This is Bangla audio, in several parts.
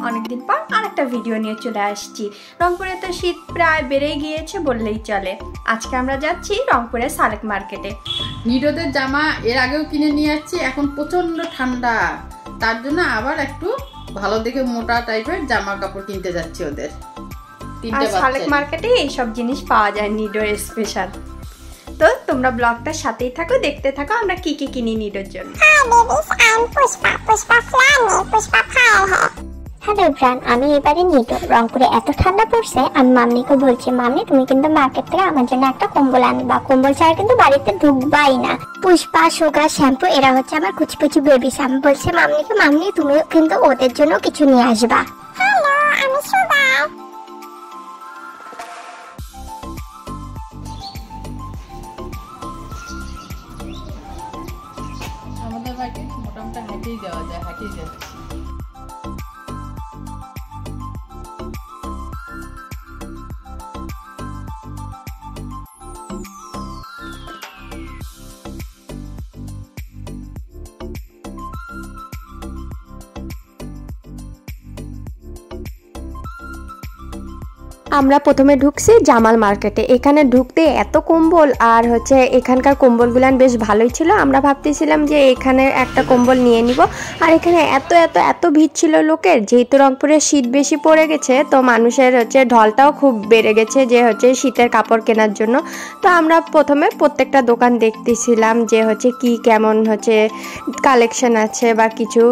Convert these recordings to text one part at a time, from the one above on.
অনেকদিন পর আরেকটা ভিডিও নিয়ে চলে আসছি। রংপুরে তো শীত প্রায় বেড়েই গিয়েছে বললেই চলে। আজকে আমরা যাচ্ছি রংপুরের সালেক মার্কেটে। নিডোদের জামা এর আগেও কিনে নিয়ে যাচ্ছি, এখন প্রচন্ড ঠান্ডা, তার জন্য আবার একটু ভালো দেখে মোটা টাইপের জামা কাপড় কিনতে যাচ্ছি ওদের। আর সালেক মার্কেটে এইসব জিনিস পাওয়া যায় নিডোর স্পেশাল। তো তোমরা ব্লগটার সাথেই থাকো, দেখতে থাকো আমরা কি কি কিনি নিডোর জন্য। হ্যালো ব্রান, আমি এবারে নিডো। রংপুরে এত ঠান্ডা পড়ছে, আমি মামনিকে বলছি, মামনি তুমি কিন্তু মার্কেট থেকে আমার জন্য একটা কম্বল আনবা, কম্বল ছাড়া কিন্তু বাড়িতে ঢুকবাই না। পুষ্পা, সুগা, শ্যাম্পু এরা হচ্ছে আমার কুচি বেবিস। আমি বলছি মামনিকে, মামনি তুমি কিন্তু ওদের জন্য কিছু নিয়ে আসবা। হ্যালো, আমি সুগা। আমাদের বাড়িতে মোটামুটি হাঁটিয়ে যাওয়া যায়, হাঁটিয়ে যাচ্ছি। আমরা প্রথমে ঢুকছি জামাল মার্কেটে। এখানে ঢুকতে এত কম্বল, আর হচ্ছে এখানকার কম্বলগুলান বেশ ভালোই ছিল। আমরা ভাবতেছিলাম যে এখানে একটা কম্বল নিয়ে নিব। আর এখানে এত এত এত ভিড় ছিল লোকের, যেহেতু রংপুরে শীত বেশি পড়ে গেছে তো মানুষের হচ্ছে ঢলটাও খুব বেড়ে গেছে যে হচ্ছে শীতের কাপড় কেনার জন্য। তো আমরা প্রথমে প্রত্যেকটা দোকান দেখতেছিলাম যে হচ্ছে কি কেমন হচ্ছে কালেকশন আছে বা কিছু।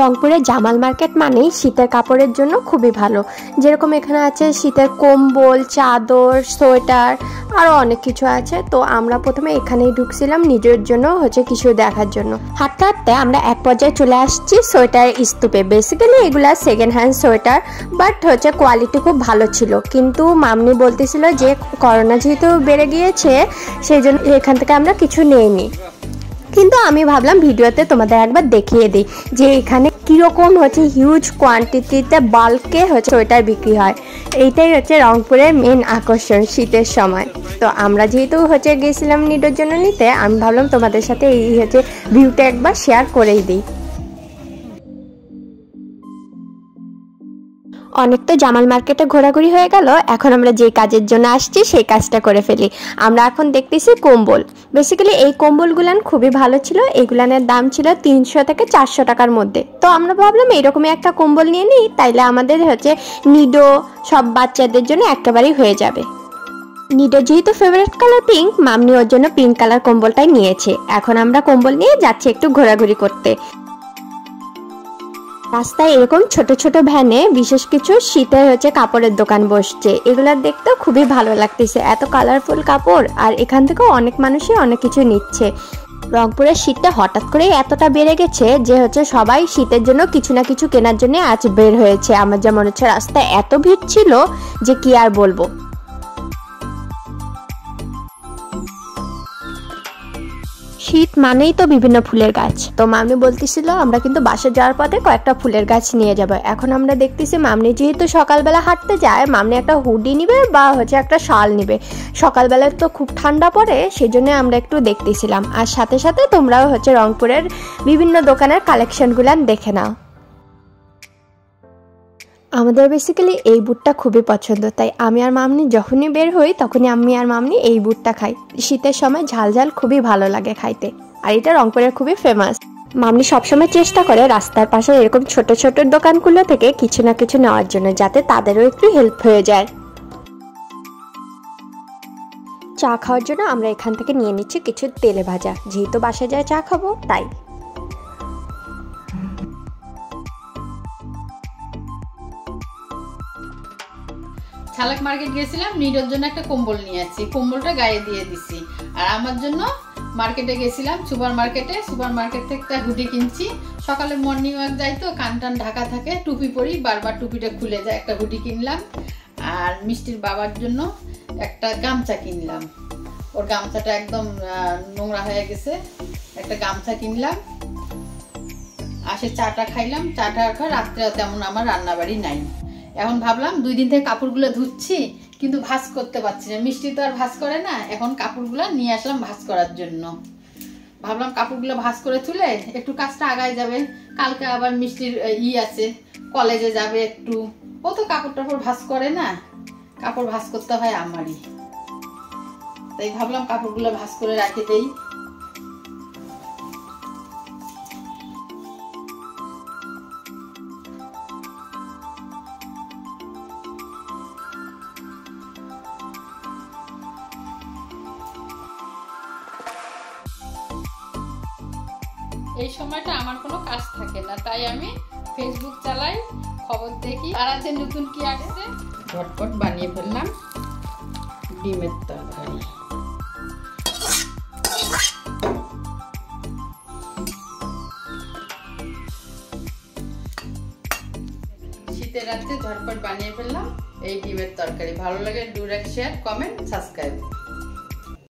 রংপুরের জামাল মার্কেট মানেই শীতের কাপড়ের জন্য খুবই ভালো। যেরকম এখানে আছে শীতের কম্বল, চাদর, সোয়েটার, আরও অনেক কিছু আছে। তো আমরা প্রথমে এখানেই ঢুকছিলাম নিজের জন্য হচ্ছে কিছু দেখার জন্য। হাঁটতে হাঁটতে আমরা এক পর্যায়ে চলে আসছি সোয়েটার স্তূপে। বেসিক্যালি এগুলা সেকেন্ড হ্যান্ড সোয়েটার, বাট হচ্ছে কোয়ালিটি খুব ভালো ছিল। কিন্তু মামনি বলতেছিল যে করোনা যেহেতু বেড়ে গিয়েছে সেই জন্য এখান থেকে আমরা কিছু নিইনি। কিন্তু আমি ভাবলাম ভিডিওতে তোমাদের একবার দেখিয়ে দিই যে এখানে কীরকম হচ্ছে হিউজ কোয়ান্টিটিতে বাল্কে হচ্ছে সোয়েটার বিক্রি হয়। এইটাই হচ্ছে রংপুরের মেন আকর্ষণ শীতের সময়। তো আমরা যেহেতু হচ্ছে গেছিলাম নিডোর জন্য নিতে, আমি ভাবলাম তোমাদের সাথে এই হচ্ছে ভিউটা একবার শেয়ার করেই দিই। অনেক তো জামাল মার্কেটে ঘোরাঘুরি হয়ে গেল, এখন আমরা যে কাজের জন্য আসছি সেই কাজটা করে ফেলি। আমরা এখন দেখতেছি কম্বল। বেসিক্যালি এই কম্বলগুলান খুবই ভালো ছিল। এইগুলানের দাম ছিল 300 থেকে 400 টাকার মধ্যে। তো আমরা ভাবলাম এইরকমই একটা কম্বল নিয়ে নিই, তাইলে আমাদের হচ্ছে নিডো সব বাচ্চাদের জন্য একেবারেই হয়ে যাবে। নিডোর যেহেতু ফেভারিট কালার পিঙ্ক, মামনি ওর জন্য পিঙ্ক কালার কম্বলটাই নিয়েছে। এখন আমরা কম্বল নিয়ে যাচ্ছি একটু ঘোরাঘুরি করতে। রাস্তায় এরকম ছোট ছোট ভ্যানে বিশেষ কিছু শীতের হচ্ছে কাপড়ের দোকান বসছে। এগুলা দেখতেও খুবই ভালো লাগতেছে, এত কালারফুল কাপড়। আর এখান থেকেও অনেক মানুষই অনেক কিছু নিচ্ছে। রংপুরের শীতটা হঠাৎ করে এতটা বেড়ে গেছে যে হচ্ছে সবাই শীতের জন্য কিছু না কিছু কেনার জন্য আজ বের হয়েছে। আমার যেমন হচ্ছে রাস্তায় এত ভিড় ছিল যে কি আর বলবো। শীত মানেই তো বিভিন্ন ফুলের গাছ। তো মামনি বলতেছিল আমরা কিন্তু বাসে যাওয়ার পথে কয়েকটা ফুলের গাছ নিয়ে যাব। এখন আমরা দেখতেছি মামনি যেহেতু সকালবেলা হাঁটতে যায়, মামনি একটা হুডি নিবে বা হচ্ছে একটা শাল নিবে। সকালবেলায় তো খুব ঠান্ডা পড়ে, সেই জন্য আমরা একটু দেখতেছিলাম। আর সাথে সাথে তোমরাও হচ্ছে রংপুরের বিভিন্ন দোকানের কালেকশনগুলো দেখে নাও। আমাদের বেসিক্যালি এই বুটটা খুবই পছন্দ, তাই আমি আর মামনি যখনই বের হই তখনই আমি আর মামনি এই বুটটা খাই। শীতের সময় ঝাল ঝাল খুবই ভালো লাগে খাইতে, আর এটা রংপুরের খুবই ফেমাস। মামনি সবসময় চেষ্টা করে রাস্তার পাশে এরকম ছোট ছোট দোকানগুলো থেকে কিছু না কিছু নেওয়ার জন্য, যাতে তাদেরও একটু হেল্প হয়ে যায়। চা খাওয়ার জন্য আমরা এখান থেকে নিয়ে নিচ্ছি কিছু তেলে ভাজা, যেহেতু বাসায় যায় চা খাবো তাই। সালেক মার্কেট গেছিলাম, নিডোর জন্য একটা কম্বল নিয়ে আসছি, কম্বলটা গায়ে দিয়ে দিছি। আর আমার জন্য মার্কেটে গেছিলাম সুপার মার্কেট থেকে একটা হুডি কিনছি। সকালে মর্নিং ওয়াক যাই তো কান টান ঢাকা থাকে, টুপি পরি, বারবার টুপিটা খুলে যায়। একটা হুডি কিনলাম। আর মিষ্টির বাবার জন্য একটা গামছা কিনলাম, ওর গামছাটা একদম নোংরা হয়ে গেছে, একটা গামছা কিনলাম। আসে চাটা খাইলাম, চাটা রাত্রে তেমন আমার রান্নাবাড়ি নাই। এখন ভাবলাম 2 দিন থেকে কাপড়গুলো ধুচ্ছি কিন্তু ভাঁজ করতে পারছি না, মিষ্টি তো আর ভাঁজ করে না। এখন কাপড়গুলো নিয়ে আসলাম ভাঁজ করার জন্য। ভাবলাম কাপড়গুলো ভাঁজ করে তুলে একটু কাজটা আগায় যাবে। কালকে আবার মিষ্টির আছে কলেজে যাবে একটু, ও তো কাপড় টাপড় ভাঁজ করে না, কাপড় ভাঁজ করতে হয় আমারই, তাই ভাবলাম কাপড়গুলো ভাঁজ করে রাখে দেই। এই সময়টা আমার কোনো কাজ থাকে না, তাই আমি ফেসবুক চালাই, খবর দেখি আর আছে নতুন কি আসছে, ঝটপট বানিয়ে ফেললাম ডিমের তরকারি। শীতের রাতে ঝটপট বানিয়ে ফেললাম এই ডিমের তরকারি। ভালো লাগে do like, share, comment, subscribe.